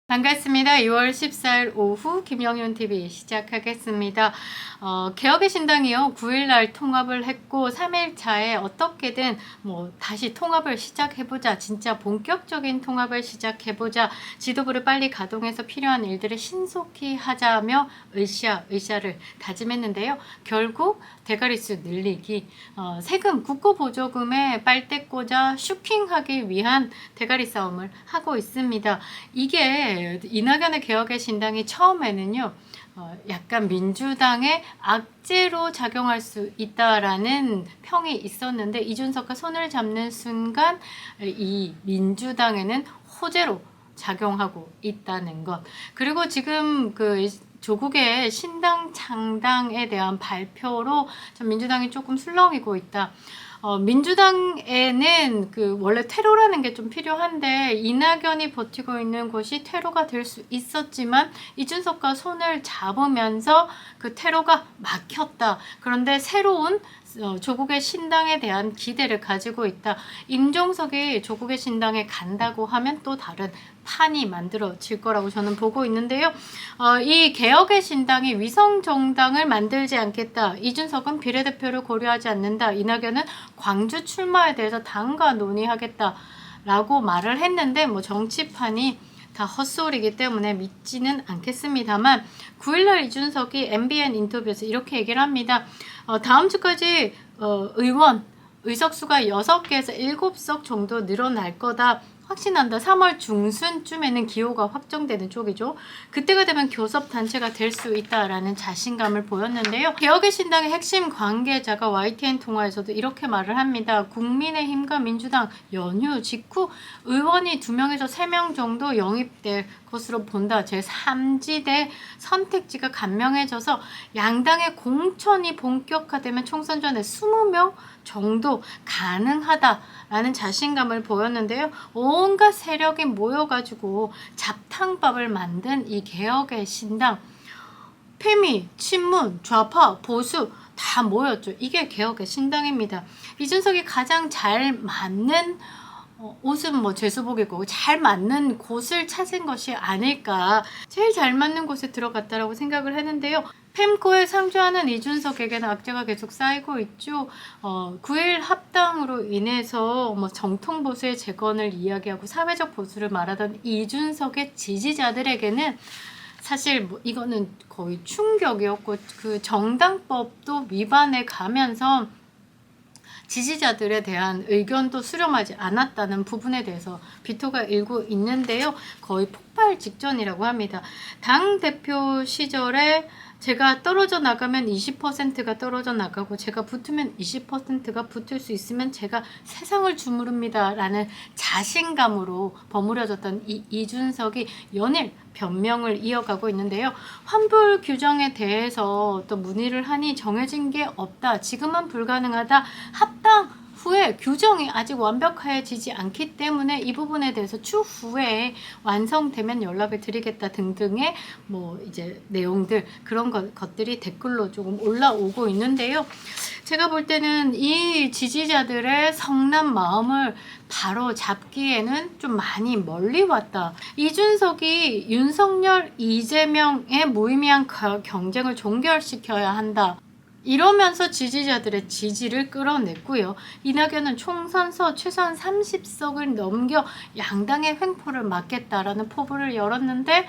반갑습니다. 2월 14일 오후 김영윤TV 시작하겠습니다. 개혁의 신당이요 9일날 통합을 했고 3일차에 어떻게든 다시 통합을 시작해보자, 진짜 본격적인 통합을 시작해보자, 지도부를 빨리 가동해서 필요한 일들을 신속히 하자며 으쌰를 다짐했는데요. 결국 대가리수 늘리기, 세금, 국고보조금에 빨대 꽂아 슈킹하기 위한 대가리 싸움을 하고 있습니다. 이게 이낙연의 개혁의 신당이 처음에는요 약간 민주당의 악재로 작용할 수 있다라는 평이 있었는데, 이준석과 손을 잡는 순간 이 민주당에는 호재로 작용하고 있다는 것, 그리고 지금 조국의 신당 창당에 대한 발표로 민주당이 조금 술렁이고 있다. 민주당에는 원래 퇴로라는 게 좀 필요한데 이낙연이 버티고 있는 곳이 퇴로가 될 수 있었지만 이준석과 손을 잡으면서 그 퇴로가 막혔다. 그런데 새로운 조국의 신당에 대한 기대를 가지고 있다. 임종석이 조국의 신당에 간다고 하면 또 다른 판이 만들어질 거라고 저는 보고 있는데요. 이 개혁의 신당이 위성정당을 만들지 않겠다. 이준석은 비례대표를 고려하지 않는다. 이낙연은 광주 출마에 대해서 당과 논의하겠다라고 말을 했는데 정치판이 다 헛소리이기 때문에 믿지는 않겠습니다만, 9일날 이준석이 MBN 인터뷰에서 이렇게 얘기를 합니다. 다음 주까지 의석수가 6개에서 7석 정도 늘어날 거다. 확신한다. 3월 중순쯤에는 기호가 확정되는 쪽이죠. 그때가 되면 교섭단체가 될 수 있다라는 자신감을 보였는데요. 개혁의 신당의 핵심 관계자가 YTN 통화에서도 이렇게 말을 합니다. 국민의힘과 민주당 연휴 직후 의원이 2명에서 3명 정도 영입될 것으로 본다. 제3지대 선택지가 간명해져서 양당의 공천이 본격화되면 총선 전에 20명 정도 가능하다라는 자신감을 보였는데요. 온갖 세력이 모여가지고 잡탕밥을 만든 이 개혁의 신당, 페미, 친문, 좌파, 보수 다 모였죠. 이게 개혁의 신당입니다. 이준석이 가장 잘 맞는 옷은 제수복이고 잘 맞는 곳을 찾은 것이 아닐까, 제일 잘 맞는 곳에 들어갔다라고 생각을 했는데요. 펜코에 상주하는 이준석에게는 악재가 계속 쌓이고 있죠. 9일 합당으로 인해서 정통 보수의 재건을 이야기하고 사회적 보수를 말하던 이준석의 지지자들에게는 사실 이거는 거의 충격이었고, 그 정당법도 위반해 가면서 지지자들에 대한 의견도 수렴하지 않았다는 부분에 대해서 비토가 일고 있는데요. 거의 폭발 직전이라고 합니다. 당대표 시절에 제가 떨어져 나가면 20%가 떨어져 나가고 제가 붙으면 20%가 붙을 수 있으면 제가 세상을 주무릅니다 라는 자신감으로 버무려졌던 이준석이 연일 변명을 이어가고 있는데요. 환불 규정에 대해서 또 문의를 하니 정해진 게 없다. 지금은 불가능하다. 합당 후에 규정이 아직 완벽해지지 않기 때문에 이 부분에 대해서 추후에 완성되면 연락을 드리겠다 등등의 이제 내용들, 그런 것들이 댓글로 조금 올라오고 있는데요. 제가 볼 때는 이 지지자들의 성난 마음을 바로 잡기에는 좀 많이 멀리 왔다. 이준석이 윤석열, 이재명의 무의미한 경쟁을 종결시켜야 한다. 이러면서 지지자들의 지지를 끌어냈고요. 이낙연은 총선서 최소한 30석을 넘겨 양당의 횡포를 막겠다라는 포부를 열었는데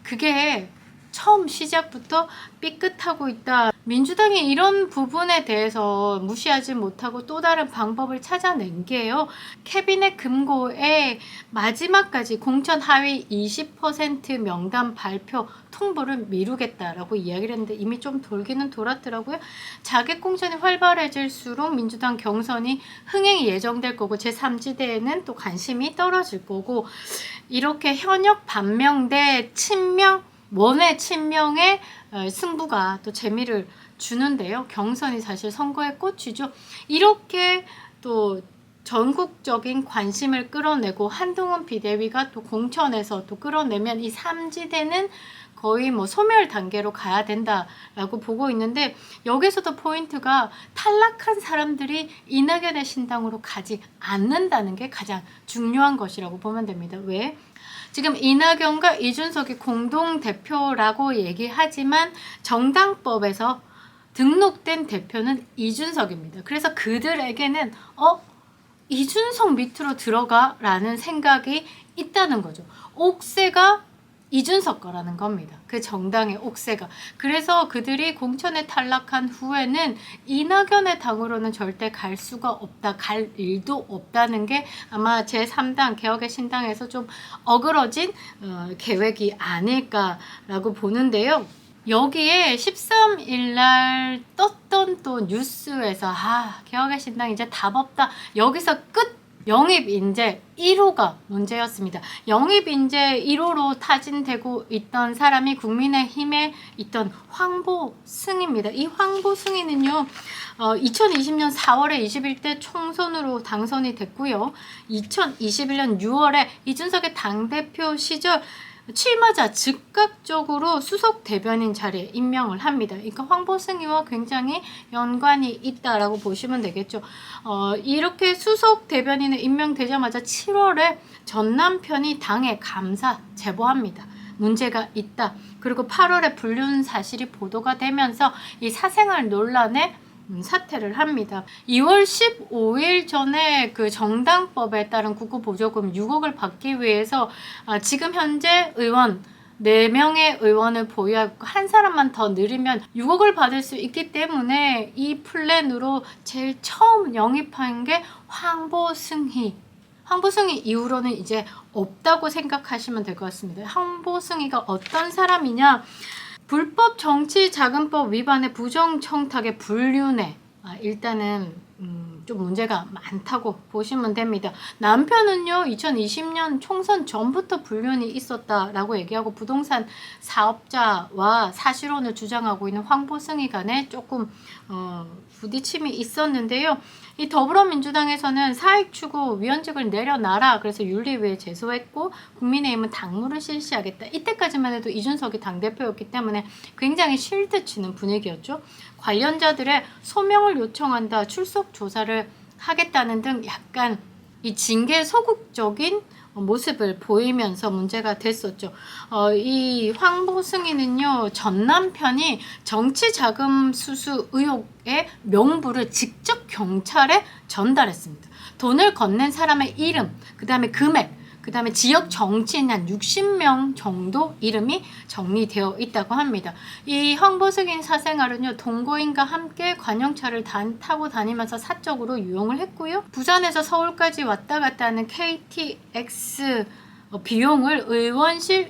그게 처음 시작부터 삐끗하고 있다. 민주당이 이런 부분에 대해서 무시하지 못하고 또 다른 방법을 찾아낸 게요. 캐비넷 금고에 마지막까지 공천 하위 20% 명단 발표 통보를 미루겠다라고 이야기를 했는데 이미 좀 돌기는 돌았더라고요. 자객 공천이 활발해질수록 민주당 경선이 흥행이 예정될 거고 제3지대에는 또 관심이 떨어질 거고, 이렇게 현역 반명 대 친명, 원외 친명의 승부가 또 재미를 주는데요. 경선이 사실 선거의 꽃이죠. 이렇게 또 전국적인 관심을 끌어내고 한동훈 비대위가 또 공천에서 또 끌어내면 이 3지대는 거의 뭐 소멸 단계로 가야 된다라고 보고 있는데, 여기서도 포인트가 탈락한 사람들이 이낙연의 신당으로 가지 않는다는 게 가장 중요한 것이라고 보면 됩니다. 왜? 지금 이낙연과 이준석이 공동대표라고 얘기하지만 정당법에서 등록된 대표는 이준석입니다. 그래서 그들에게는 이준석 밑으로 들어가라는 생각이 있다는 거죠. 옥새가 이준석 거라는 겁니다. 그 정당의 옥새가. 그래서 그들이 공천에 탈락한 후에는 이낙연의 당으로는 절대 갈 수가 없다. 갈 일도 없다는 게 아마 제3당 개혁의 신당에서 좀 어그러진 계획이 아닐까라고 보는데요. 여기에 13일 날 떴던 또 뉴스에서 개혁의 신당 이제 답 없다. 여기서 끝! 영입인재 1호가 문제였습니다. 영입인재 1호로 타진되고 있던 사람이 국민의힘에 있던 황보승입니다. 이 황보승이는요, 2020년 4월에 21대 총선으로 당선이 됐고요. 2021년 6월에 이준석의 당대표 시절 취임하자 즉각적으로 수석 대변인 자리에 임명을 합니다. 그러니까 황보승이와 굉장히 연관이 있다라고 보시면 되겠죠. 이렇게 수석 대변인에 임명되자마자 7월에 전 남편이 당에 감사 제보합니다. 문제가 있다. 그리고 8월에 불륜 사실이 보도가 되면서 이 사생활 논란에 사퇴를 합니다. 2월 15일 전에 그 정당법에 따른 국고보조금 6억을 받기 위해서 지금 현재 의원 4명의 의원을 보유하고 한 사람만 더 늘리면 6억을 받을 수 있기 때문에 이 플랜으로 제일 처음 영입한 게 황보승희 이후로는 이제 없다고 생각하시면 될 것 같습니다. 황보승희가 어떤 사람이냐? 불법 정치자금법 위반의 부정청탁의 불륜에 일단은 좀 문제가 많다고 보시면 됩니다. 남편은요 2020년 총선 전부터 불륜이 있었다라고 얘기하고 부동산 사업자와 사실혼을 주장하고 있는 황보승희 간에 조금 부딪힘이 있었는데요. 이 더불어민주당에서는 사익추구 위원직을 내려놔라. 그래서 윤리위에 제소했고 국민의힘은 당무를 실시하겠다. 이때까지만 해도 이준석이 당대표였기 때문에 굉장히 쉴드 치는 분위기였죠. 관련자들의 소명을 요청한다. 출석 조사를 하겠다는 등 약간 이 징계 소극적인 모습을 보이면서 문제가 됐었죠. 이 황보승이는요 전 남편이 정치자금 수수 의혹의 명부를 직접 경찰에 전달했습니다. 돈을 건넨 사람의 이름, 그 다음에 금액, 그 다음에 지역 정치인 한 60명 정도 이름이 정리되어 있다고 합니다. 이 황보승인 사생활은요 동거인과 함께 관용차를 타고 다니면서 사적으로 유용을 했고요. 부산에서 서울까지 왔다 갔다 하는 KTX 비용을 의원실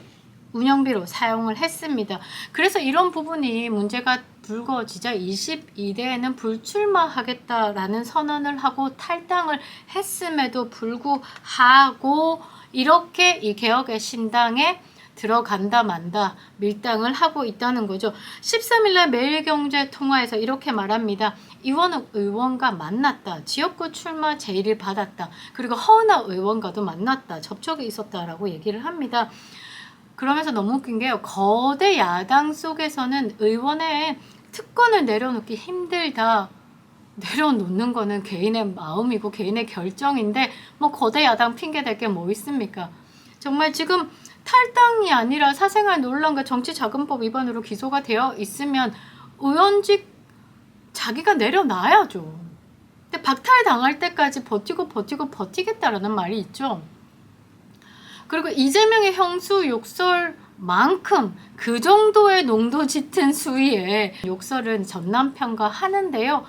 운영비로 사용을 했습니다. 그래서 이런 부분이 문제가 불거지자 22대에는 불출마하겠다라는 선언을 하고 탈당을 했음에도 불구하고 이렇게 이 개혁의 신당에 들어간다 만다 밀당을 하고 있다는 거죠. 13일날 매일경제 통화에서 이렇게 말합니다. 이원욱 의원과 만났다. 지역구 출마 제의를 받았다. 그리고 허은하 의원과도 만났다. 접촉이 있었다라고 얘기를 합니다. 그러면서 너무 웃긴 게요. 거대 야당 속에서는 의원의 특권을 내려놓기 힘들다. 내려놓는 거는 개인의 마음이고 개인의 결정인데 뭐 거대 야당 핑계댈 게 뭐 있습니까? 정말 지금 탈당이 아니라 사생활 논란과 정치자금법 위반으로 기소가 되어 있으면 의원직 자기가 내려놔야죠. 근데 박탈당할 때까지 버티겠다라는 말이 있죠. 그리고 이재명의 형수 욕설만큼 그 정도의 농도 짙은 수위의 욕설은 전 남편과 하는데요.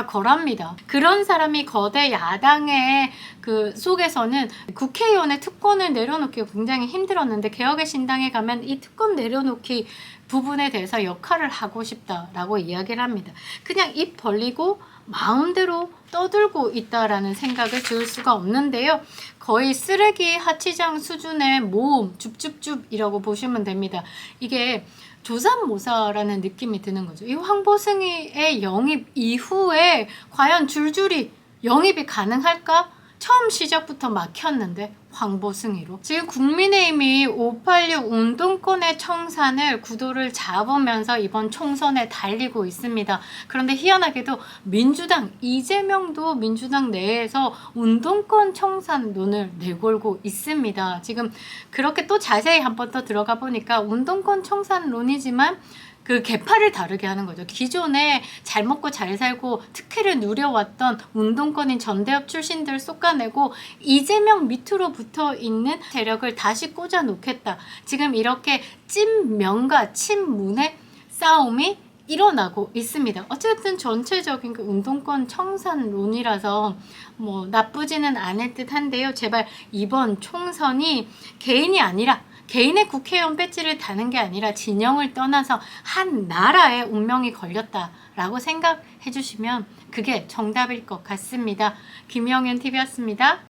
거랍니다. 그런 사람이 거대 야당의 그 속에서는 국회의원의 특권을 내려놓기가 굉장히 힘들었는데 개혁의 신당에 가면 이 특권 내려놓기 부분에 대해서 역할을 하고 싶다라고 이야기를 합니다. 그냥 입 벌리고 마음대로 떠들고 있다라는 생각을 지울 수가 없는데요. 거의 쓰레기 하치장 수준의 모음, 줍줍줍이라고 보시면 됩니다. 이게 조삼모사라는 느낌이 드는 거죠. 이 황보승희의 영입 이후에 과연 줄줄이 영입이 가능할까? 처음 시작부터 막혔는데 황보승이로. 지금 국민의힘이 586 운동권의 청산을 구도를 잡으면서 이번 총선에 달리고 있습니다. 그런데 희한하게도 민주당, 이재명도 민주당 내에서 운동권 청산론을 내걸고 있습니다. 지금 그렇게 또 자세히 한 번 더 들어가 보니까 운동권 청산론이지만 그 계파를 다르게 하는 거죠. 기존에 잘 먹고 잘 살고 특혜를 누려왔던 운동권인 전대협 출신들 쏟아내고 이재명 밑으로 붙어 있는 세력을 다시 꽂아 놓겠다. 지금 이렇게 찐면과 친문의 싸움이 일어나고 있습니다. 어쨌든 전체적인 그 운동권 청산론이라서 뭐 나쁘지는 않을 듯 한데요. 제발 이번 총선이 개인이 아니라 개인의 국회의원 배지를 다는 게 아니라 진영을 떠나서 한 나라의 운명이 걸렸다라고 생각해 주시면 그게 정답일 것 같습니다. 김영현 TV였습니다.